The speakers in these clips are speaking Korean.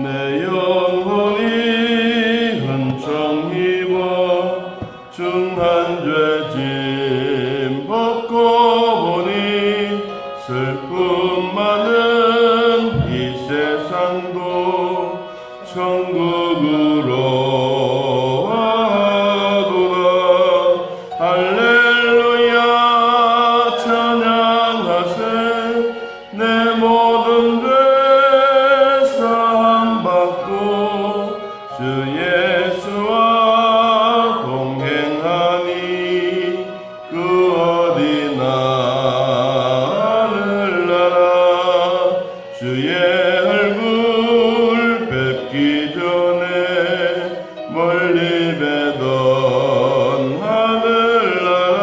내 영혼이 은총 입어 중한 죄짐 벗고 보니 슬픔 많은 이 세상도 천국으로 하도다. 할렐루야 찬양하세. 내 모든 죄 사함받고 주 예수와 동행하니 그 어디나 하늘나라. 주의 얼굴 뵙기 전에 멀리 뵈던 하늘나라.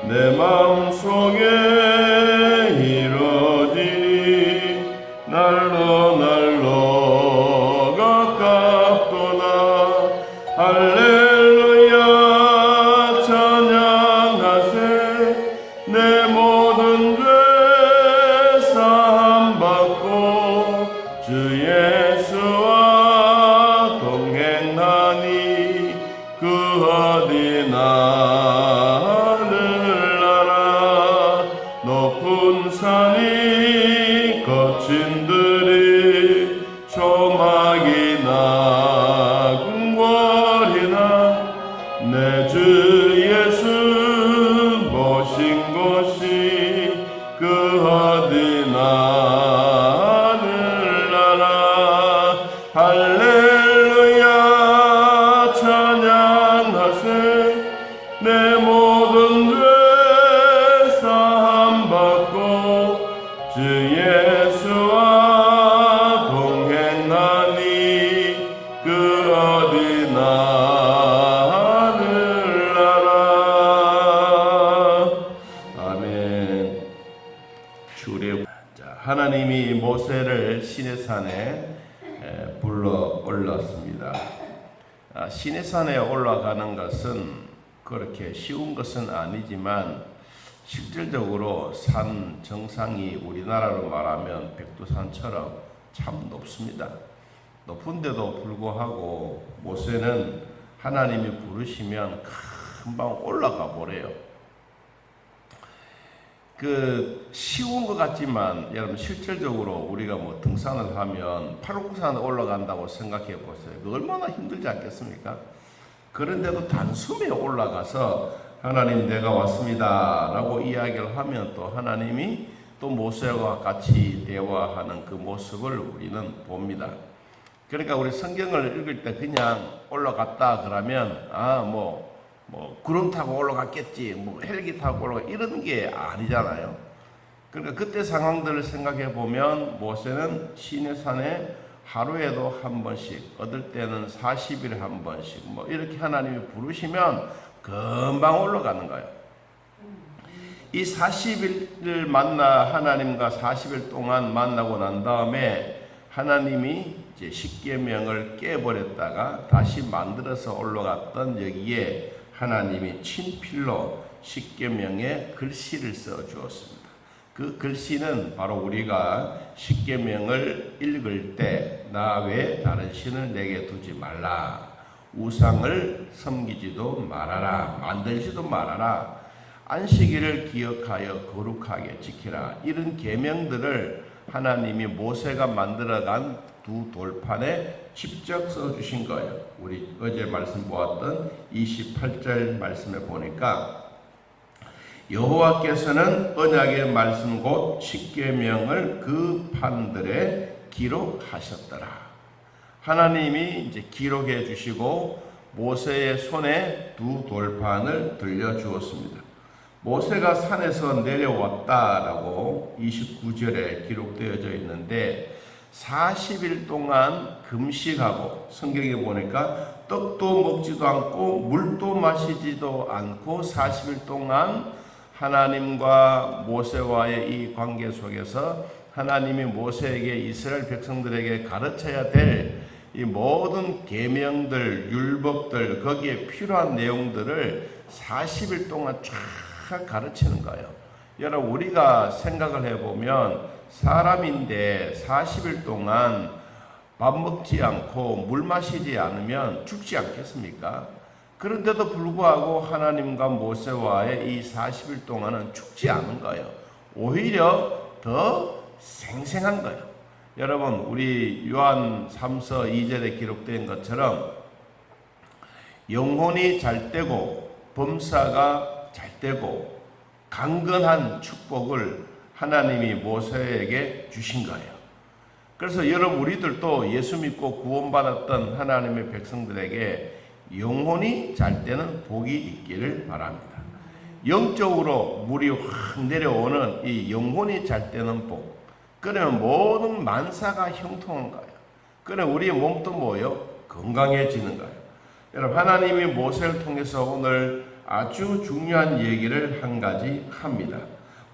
내 마음속에 이루어지니 날로 가깝도다. 할렐루야 찬양하세. 내 모든 죄 사함받고 주 예수와 동행하니 그 어디나 하늘나라. 높은 산이 거친 들이 초막이나 궁궐이나 내 주 예수 모신 곳이 그 어디나 하늘나라. 할렐루야 찬양하세. 내 모든 죄 사함받고 주 예수와 동행하니 그 어디나 하늘나라. 아멘. 주례. 하나님이 모세를 시내산에 불러 올랐습니다. 시내산에 올라가는 것은 그렇게 쉬운 것은 아니지만 실질적으로 산 정상이 우리나라로 말하면 백두산처럼 참 높습니다. 높은데도 불구하고 모세는 하나님이 부르시면 금방 올라가 보래요. 쉬운 것 같지만 여러분 실질적으로 우리가 등산을 하면 팔굽산 올라간다고 생각해 보세요. 그 얼마나 힘들지 않겠습니까? 그런데도 단숨에 올라가서 하나님 내가 왔습니다 라고 이야기를 하면 또 하나님이 또 모세와 같이 대화하는 그 모습을 우리는 봅니다. 그러니까 우리 성경을 읽을 때 그냥 올라갔다 그러면 구름 타고 올라갔겠지, 헬기 타고 올라가 이런 게 아니잖아요. 그러니까 그때 상황들을 생각해 보면 모세는 시내산에 하루에도 한 번씩, 어떨 때는 40일에 한 번씩 이렇게 하나님이 부르시면 금방 올라가는 거예요. 이 40일을 하나님과 40일 동안 만나고 난 다음에 하나님이 이제 십계명을 깨버렸다가 다시 만들어서 올라갔던 여기에 하나님이 친필로 십계명의 글씨를 써 주었습니다. 그 글씨는 바로 우리가 십계명을 읽을 때 나 외에 다른 신을 내게 두지 말라, 우상을 섬기지도 말아라, 만들지도 말아라, 안식일을 기억하여 거룩하게 지키라, 이런 계명들을 하나님이 모세가 만들어간 두 돌판에 직접 써주신 거예요. 우리 어제 말씀 보았던 28절 말씀에 보니까 여호와께서는 언약의 말씀 곧 십계명을 그 판들에 기록하셨더라. 하나님이 이제 기록해 주시고 모세의 손에 두 돌판을 들려주었습니다. 모세가 산에서 내려왔다라고 29절에 기록되어져 있는데 40일 동안 금식하고 성경에 보니까 떡도 먹지도 않고 물도 마시지도 않고 40일 동안 하나님과 모세와의 이 관계 속에서 하나님이 모세에게 이스라엘 백성들에게 가르쳐야 될 이 모든 계명들, 율법들, 거기에 필요한 내용들을 40일 동안 쫙 가르치는 거예요. 여러분, 우리가 생각을 해보면 사람인데 40일 동안 밥 먹지 않고 물 마시지 않으면 죽지 않겠습니까? 그런데도 불구하고 하나님과 모세와의 이 40일 동안은 죽지 않은 거예요. 오히려 더 생생한 거예요. 여러분, 우리 요한 3서 2절에 기록된 것처럼 영혼이 잘 되고 범사가 잘 되고 강건한 축복을 하나님이 모세에게 주신 거예요. 그래서 여러분, 우리들도 예수 믿고 구원받았던 하나님의 백성들에게 영혼이 잘 되는 복이 있기를 바랍니다. 영적으로 물이 확 내려오는 이 영혼이 잘 되는 복, 그러면 모든 만사가 형통한 거예요. 그러면 우리의 몸도 뭐예요? 건강해지는 거예요. 여러분, 하나님이 모세를 통해서 오늘 아주 중요한 얘기를 한 가지 합니다.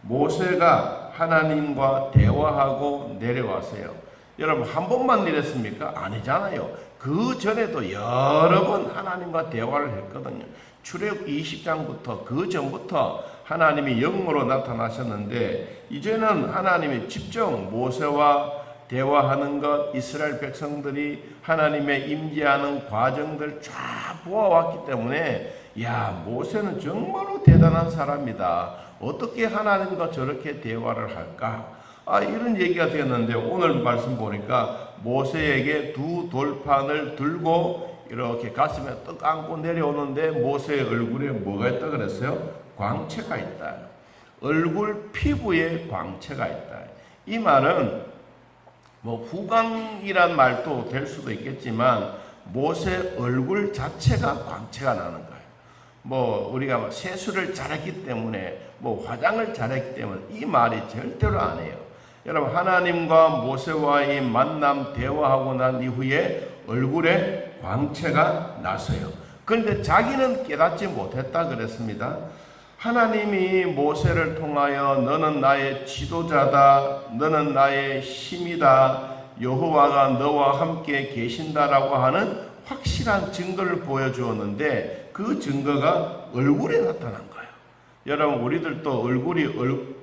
모세가 하나님과 대화하고 내려와서요. 여러분, 한 번만 이랬습니까? 아니잖아요. 그 전에도 여러 번 하나님과 대화를 했거든요. 출애굽 20장부터 그 전부터 하나님이 영으로 나타나셨는데, 이제는 하나님이 직접 모세와 대화하는 것, 이스라엘 백성들이 하나님의 임재하는 과정들 쫙 보아왔기 때문에, 야, 모세는 정말로 대단한 사람이다. 어떻게 하나님과 저렇게 대화를 할까? 이런 얘기가 되었는데, 오늘 말씀 보니까 모세에게 두 돌판을 들고 이렇게 가슴에 떡 안고 내려오는데, 모세의 얼굴에 뭐가 있다 그랬어요? 광채가 있다. 얼굴 피부에 광채가 있다. 이 말은 뭐 후광이란 말도 될 수도 있겠지만, 모세 얼굴 자체가 광채가 나는 거예요. 뭐 우리가 세수를 잘했기 때문에, 뭐 화장을 잘했기 때문에 이 말이 절대로 아니에요. 여러분, 하나님과 모세와의 만남 대화하고 난 이후에 얼굴에 광채가 났어요. 그런데 자기는 깨닫지 못했다 그랬습니다. 하나님이 모세를 통하여 너는 나의 지도자다, 너는 나의 힘이다, 여호와가 너와 함께 계신다라고 하는 확실한 증거를 보여주었는데, 그 증거가 얼굴에 나타난 거예요. 여러분, 우리들도 얼굴이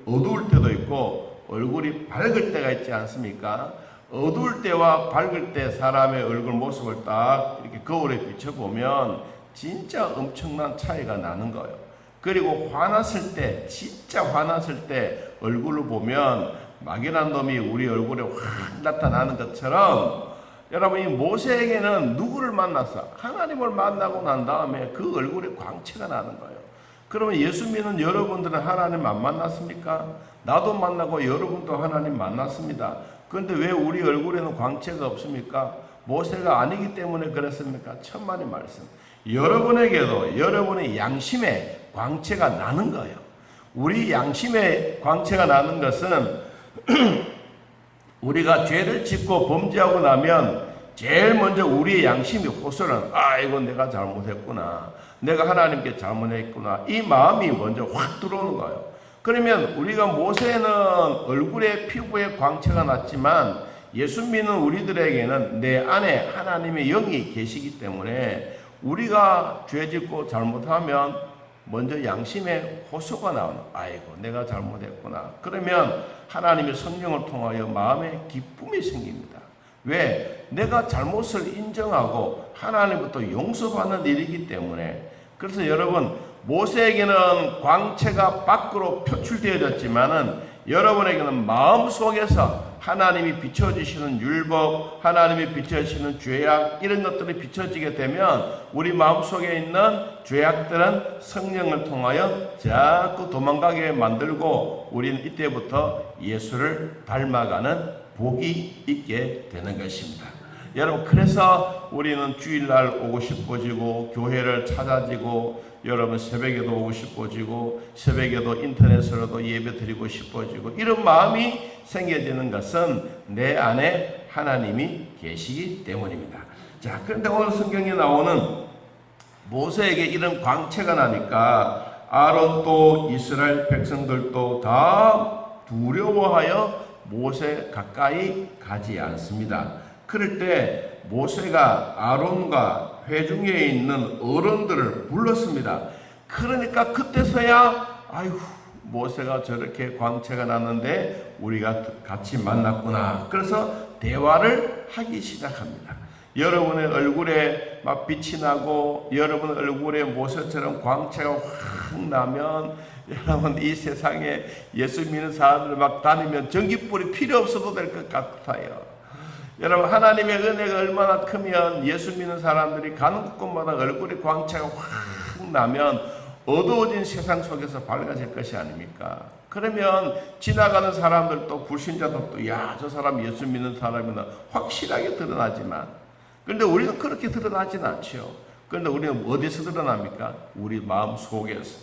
어두울 때도 있고 얼굴이 밝을 때가 있지 않습니까? 어두울 때와 밝을 때 사람의 얼굴 모습을 딱 이렇게 거울에 비춰보면 진짜 엄청난 차이가 나는 거예요. 그리고 화났을 때, 진짜 화났을 때 얼굴을 보면 막연한 놈이 우리 얼굴에 확 나타나는 것처럼, 여러분, 이 모세에게는 누구를 만났어? 하나님을 만나고 난 다음에 그 얼굴에 광채가 나는 거예요. 그러면 예수 믿는 여러분들은 하나님 안 만났습니까? 나도 만나고 여러분도 하나님 만났습니다. 그런데 왜 우리 얼굴에는 광채가 없습니까? 모세가 아니기 때문에 그랬습니까? 천만의 말씀. 여러분에게도 여러분의 양심에 광채가 나는 거예요. 우리 양심에 광채가 나는 것은 우리가 죄를 짓고 범죄하고 나면 제일 먼저 우리의 양심이 호소는, 이거 내가 잘못했구나, 내가 하나님께 잘못했구나, 이 마음이 먼저 확 들어오는 거예요. 그러면 우리가 모세는 얼굴에 피부에 광채가 났지만, 예수 믿는 우리들에게는 내 안에 하나님의 영이 계시기 때문에 우리가 죄짓고 잘못하면 먼저 양심에 호소가 나오는, 아이고 내가 잘못했구나. 그러면 하나님의 성령을 통하여 마음에 기쁨이 생깁니다. 왜? 내가 잘못을 인정하고 하나님부터 용서받는 일이기 때문에. 그래서 여러분, 모세에게는 광채가 밖으로 표출되어졌지만은 여러분에게는 마음속에서 하나님이 비춰주시는 율법, 하나님이 비춰주시는 죄악, 이런 것들이 비춰지게 되면 우리 마음속에 있는 죄악들은 성령을 통하여 자꾸 도망가게 만들고, 우리는 이때부터 예수를 닮아가는 복이 있게 되는 것입니다. 여러분, 그래서 우리는 주일날 오고 싶어지고, 교회를 찾아지고, 여러분 새벽에도 오고 싶어지고, 새벽에도 인터넷으로도 예배 드리고 싶어지고, 이런 마음이 생겨지는 것은 내 안에 하나님이 계시기 때문입니다. 자, 그런데 오늘 성경에 나오는 모세에게 이런 광채가 나니까 아론도 이스라엘 백성들도 다 두려워하여 모세 가까이 가지 않습니다. 그럴 때 모세가 아론과 회중에 있는 어른들을 불렀습니다. 그러니까 그때서야, 아이고 모세가 저렇게 광채가 났는데 우리가 같이 만났구나. 그래서 대화를 하기 시작합니다. 여러분의 얼굴에 막 빛이 나고 여러분 얼굴에 모세처럼 광채가 확 나면 여러분 이 세상에 예수 믿는 사람들 막 다니면 전기불이 필요 없어도 될 것 같아요. 여러분 하나님의 은혜가 얼마나 크면 예수 믿는 사람들이 가는 곳마다 얼굴에 광채가 확 나면 어두워진 세상 속에서 밝아질 것이 아닙니까? 그러면 지나가는 사람들도 불신자들도 야, 저 사람 예수 믿는 사람이나 확실하게 드러나지만 그런데 우리는 그렇게 드러나지는 않죠. 그런데 우리는 어디서 드러납니까? 우리 마음 속에서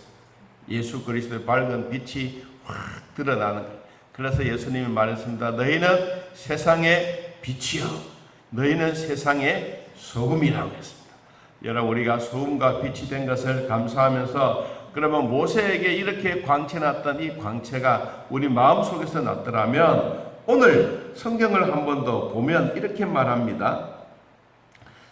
예수 그리스도의 밝은 빛이 확 드러나는 거예요. 그래서 예수님이 말했습니다. 너희는 세상의 빛이요 너희는 세상의 소금이라고 했습니다. 여러분 우리가 소금과 빛이 된 것을 감사하면서 그러면 모세에게 이렇게 광채 났던 이 광채가 우리 마음속에서 났더라면 오늘 성경을 한 번 더 보면 이렇게 말합니다.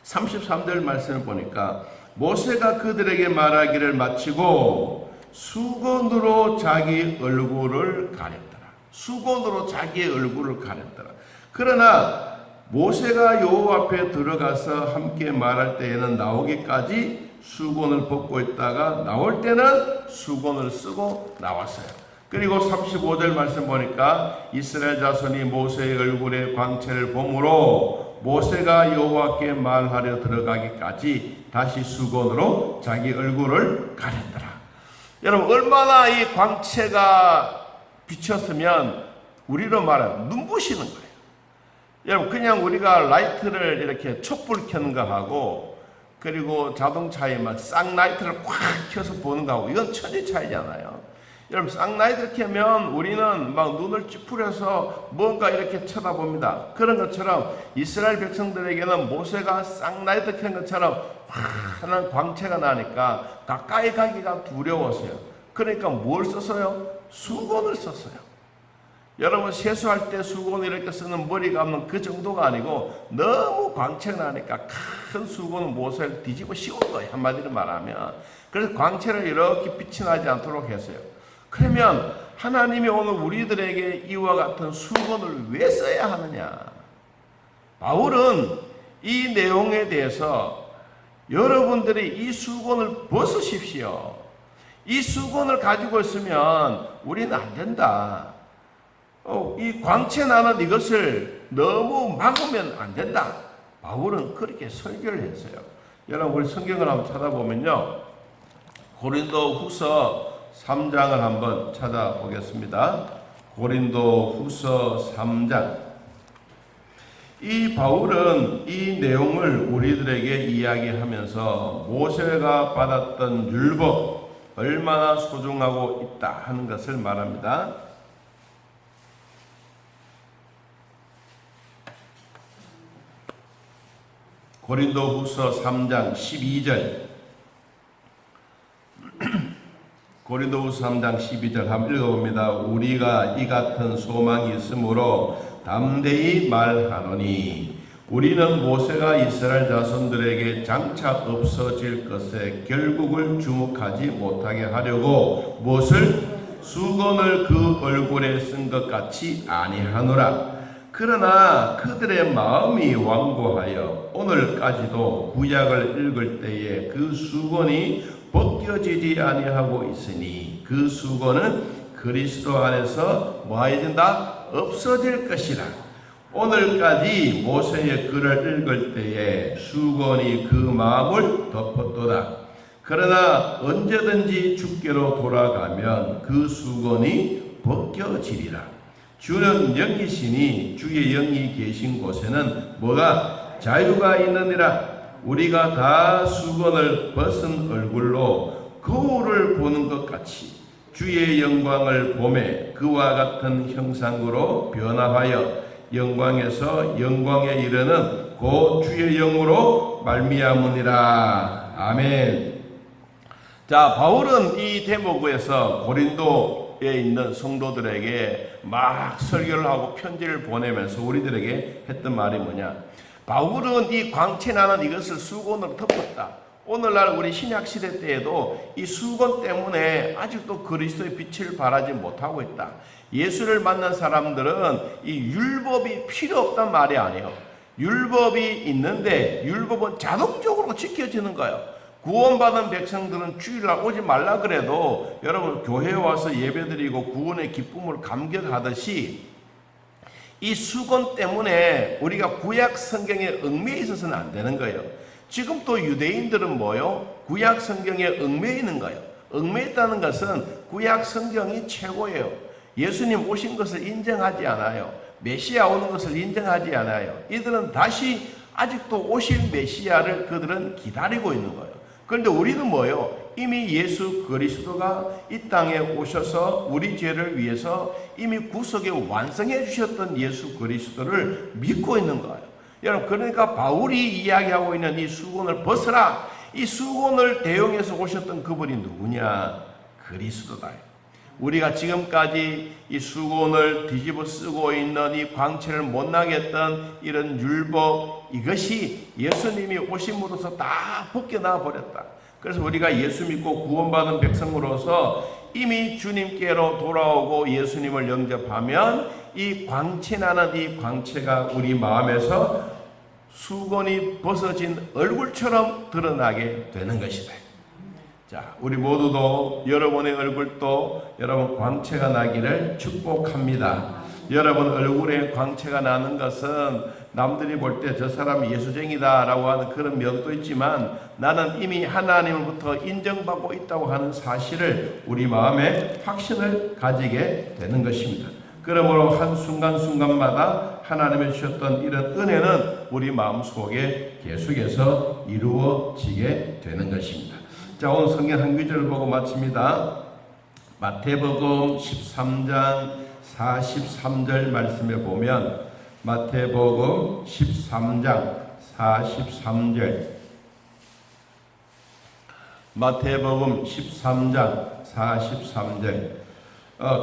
33절 말씀을 보니까 모세가 그들에게 말하기를 마치고 수건으로 자기 얼굴을 가렸더라. 수건으로 자기의 얼굴을 가렸더라. 그러나 모세가 여호와 앞에 들어가서 함께 말할 때에는 나오기까지 수건을 벗고 있다가 나올 때는 수건을 쓰고 나왔어요. 그리고 35절 말씀 보니까 이스라엘 자손이 모세의 얼굴에 광채를 보므로 모세가 여호와께 말하려 들어가기까지 다시 수건으로 자기 얼굴을 가렸더라. 여러분 얼마나 이 광채가 비쳤으면 우리로 말하면 눈부시는 거예요. 여러분 그냥 우리가 라이트를 이렇게 촛불 켜는 거하고 그리고 자동차에 막 쌍라이트를 꽉 켜서 보는 거하고 이건 천지 차이잖아요. 여러분 쌍라이트를 켜면 우리는 막 눈을 찌푸려서 뭔가 이렇게 쳐다봅니다. 그런 것처럼 이스라엘 백성들에게는 모세가 쌍라이트 켠 것처럼 환한 광채가 나니까 가까이 가기가 두려웠어요. 그러니까 뭘 썼어요? 수건을 썼어요. 여러분 세수할 때 수건을 이렇게 쓰는 머리 감는 그 정도가 아니고 너무 광채가 나니까 큰 수건을 모세를 뒤집어 씌운 거예요. 한마디로 말하면. 그래서 광채를 이렇게 빛이 나지 않도록 했어요. 그러면 하나님이 오늘 우리들에게 이와 같은 수건을 왜 써야 하느냐? 바울은 이 내용에 대해서 여러분들이 이 수건을 벗으십시오. 이 수건을 가지고 있으면 우리는 안 된다. 이 광채 나는 이것을 너무 막으면 안 된다. 바울은 그렇게 설교를 했어요. 여러분 우리 성경을 한번 찾아보면요. 고린도 후서 3장을 한번 찾아보겠습니다. 고린도 후서 3장. 이 바울은 이 내용을 우리들에게 이야기하면서 모세가 받았던 율법 얼마나 소중하고 있다 하는 것을 말합니다. 고린도 후서 3장 12절. 고린도 후서 3장 12절 한번 읽어봅니다. 우리가 이 같은 소망이 있으므로 담대히 말하노니 우리는 모세가 이스라엘 자손들에게 장차 없어질 것에 결국을 주목하지 못하게 하려고 무엇을 수건을 그 얼굴에 쓴 것 같이 아니하노라. 그러나 그들의 마음이 완고하여 오늘까지도 구약을 읽을 때에 그 수건이 벗겨지지 아니하고 있으니 그 수건은 그리스도 안에서 뭐해진다? 없어질 것이라. 오늘까지 모세의 글을 읽을 때에 수건이 그 마음을 덮었도다. 그러나 언제든지 주께로 돌아가면 그 수건이 벗겨지리라. 주는 영이시니 주의 영이 계신 곳에는 뭐가 자유가 있느니라. 우리가 다 수건을 벗은 얼굴로 거울을 보는 것 같이 주의 영광을 보매 그와 같은 형상으로 변화하여 영광에서 영광에 이르는 그 주의 영으로 말미암으니라. 아멘. 자, 바울은 이 대목에서 고린도에 있는 성도들에게 막 설교를 하고 편지를 보내면서 우리들에게 했던 말이 뭐냐? 바울은 이 광채 나는 이것을 수건으로 덮었다. 오늘날 우리 신약시대 때에도 이 수건 때문에 아직도 그리스도의 빛을 발하지 못하고 있다. 예수를 만난 사람들은 이 율법이 필요 없단 말이 아니에요. 율법이 있는데 율법은 자동적으로 지켜지는 거예요. 구원받은 백성들은 주일날 오지 말라 그래도 여러분 교회에 와서 예배드리고 구원의 기쁨을 감격하듯이 이 수건 때문에 우리가 구약 성경에 얽매여 있어서는 안 되는 거예요. 지금 또 유대인들은 뭐요? 구약 성경에 얽매여 있는 거예요. 얽매여 있다는 것은 구약 성경이 최고예요. 예수님 오신 것을 인정하지 않아요. 메시아 오는 것을 인정하지 않아요. 이들은 다시 아직도 오실 메시아를 그들은 기다리고 있는 거예요. 그런데 우리는 뭐예요? 이미 예수 그리스도가 이 땅에 오셔서 우리 죄를 위해서 이미 구속에 완성해 주셨던 예수 그리스도를 믿고 있는 거예요. 여러분, 그러니까 바울이 이야기하고 있는 이 수건을 벗어라. 이 수건을 대용해서 오셨던 그분이 누구냐? 그리스도다. 우리가 지금까지 이 수건을 뒤집어 쓰고 있는 이 광채를 못 나게 했던 이런 율법, 이것이 예수님이 오심으로써 다 벗겨나 버렸다. 그래서 우리가 예수 믿고 구원받은 백성으로서 이미 주님께로 돌아오고 예수님을 영접하면 이 광채나는 이 광채가 우리 마음에서 수건이 벗어진 얼굴처럼 드러나게 되는 것이다. 자, 우리 모두도 여러분의 얼굴도 여러분 광채가 나기를 축복합니다. 여러분 얼굴에 광채가 나는 것은 남들이 볼 때 저 사람이 예수쟁이다 라고 하는 그런 면도 있지만 나는 이미 하나님으로부터 인정받고 있다고 하는 사실을 우리 마음에 확신을 가지게 되는 것입니다. 그러므로 한순간순간마다 하나님이 주셨던 이런 은혜는 우리 마음속에 계속해서 이루어지게 되는 것입니다. 자, 오늘 성경 한 구절을 보고 마칩니다. 마태복음 13장 43절 말씀에 보면 마태복음 13장 43절 마태복음 13장 43절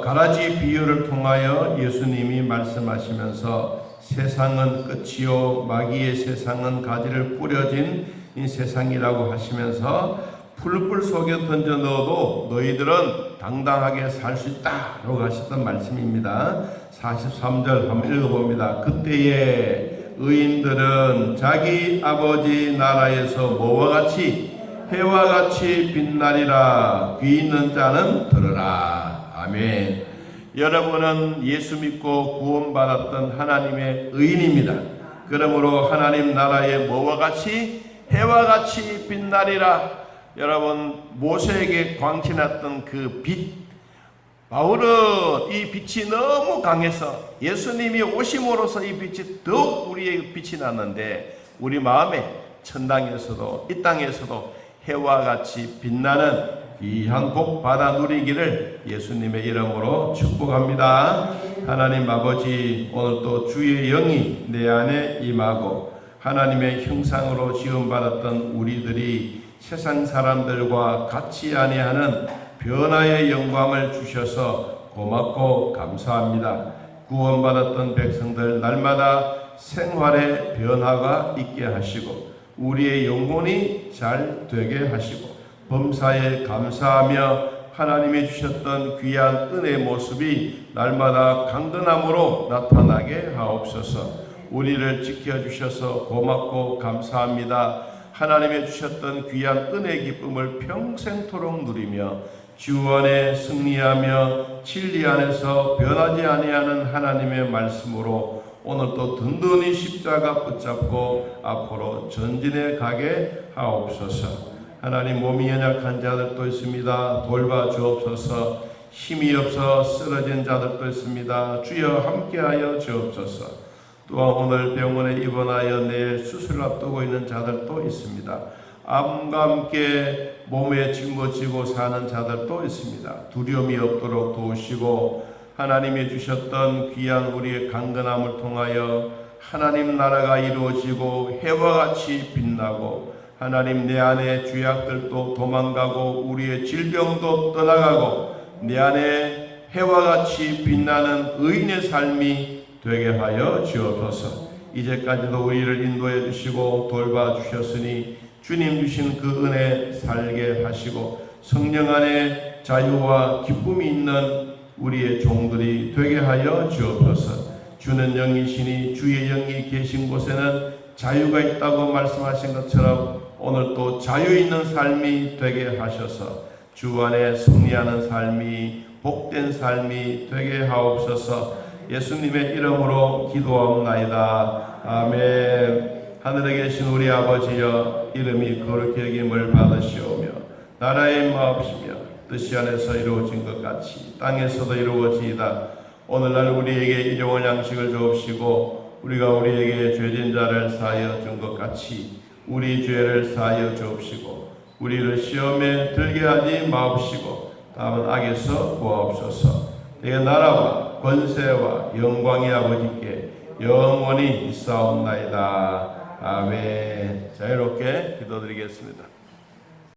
가라지 비유를 통하여 예수님이 말씀하시면서 세상은 끝이요 마귀의 세상은 가지를 뿌려진 이 세상이라고 하시면서 풀불 속에 던져 넣어도 너희들은 당당하게 살 수 있다라고 하셨던 말씀입니다. 43절 한번 읽어봅니다. 그때에 의인들은 자기 아버지 나라에서 뭐와 같이 해와 같이 빛나리라. 귀 있는 자는 들으라. 아멘. 여러분은 예수 믿고 구원받았던 하나님의 의인입니다. 그러므로 하나님 나라에 뭐와 같이 해와 같이 빛나리라. 여러분 모세에게 광채났던 그 빛, 바울은 이 빛이 너무 강해서 예수님이 오심으로써 이 빛이 더욱 우리에게 빛이 났는데 우리 마음에 천당에서도 이 땅에서도 해와 같이 빛나는 귀한 복 받아 누리기를 예수님의 이름으로 축복합니다. 하나님 아버지, 오늘 또 주의 영이 내 안에 임하고 하나님의 형상으로 지음받았던 우리들이 세상 사람들과 같이 아니하는 변화의 영광을 주셔서 고맙고 감사합니다. 구원받았던 백성들 날마다 생활의 변화가 있게 하시고 우리의 영혼이 잘 되게 하시고 범사에 감사하며 하나님이 주셨던 귀한 은혜의 모습이 날마다 강건함으로 나타나게 하옵소서. 우리를 지켜주셔서 고맙고 감사합니다. 하나님이 주셨던 귀한 은혜의 기쁨을 평생토록 누리며 주 안에 승리하며 진리 안에서 변하지 아니하는 하나님의 말씀으로 오늘도 든든히 십자가 붙잡고 앞으로 전진해 가게 하옵소서. 하나님, 몸이 연약한 자들도 있습니다. 돌봐 주옵소서. 힘이 없어 쓰러진 자들도 있습니다. 주여 함께하여 주옵소서. 또한 오늘 병원에 입원하여 내일 수술을 앞두고 있는 자들도 있습니다. 암과 함께 몸에 짊어지고 사는 자들도 있습니다. 두려움이 없도록 도우시고 하나님이 주셨던 귀한 우리의 강건함을 통하여 하나님 나라가 이루어지고 해와 같이 빛나고 하나님 내 안에 죄악들도 도망가고 우리의 질병도 떠나가고 내 안에 해와 같이 빛나는 의인의 삶이 되게 하여 주옵소서. 이제까지도 우리를 인도해 주시고 돌봐 주셨으니 주님 주신 그 은혜 살게 하시고 성령 안에 자유와 기쁨이 있는 우리의 종들이 되게 하여 주옵소서. 주는 영이시니 주의 영이 계신 곳에는 자유가 있다고 말씀하신 것처럼 오늘 또 자유 있는 삶이 되게 하셔서 주 안에 승리하는 삶이 복된 삶이 되게 하옵소서. 예수님의 이름으로 기도하옵나이다. 아멘. 하늘에 계신 우리 아버지여, 이름이 거룩히 여김을 받으시오며 나라의 마옵시며 뜻이 안에서 이루어진 것 같이 땅에서도 이루어지이다. 오늘날 우리에게 일용할 양식을 주옵시고 우리가 우리에게 죄진 자를 사하여 준 것 같이 우리 죄를 사하여 주옵시고 우리를 시험에 들게 하지 마옵시고 다만 악에서 구하옵소서. 내 나라와 권세와 영광이 아버지께 영원히 있사옵나이다. 아멘. 자유롭게 기도드리겠습니다.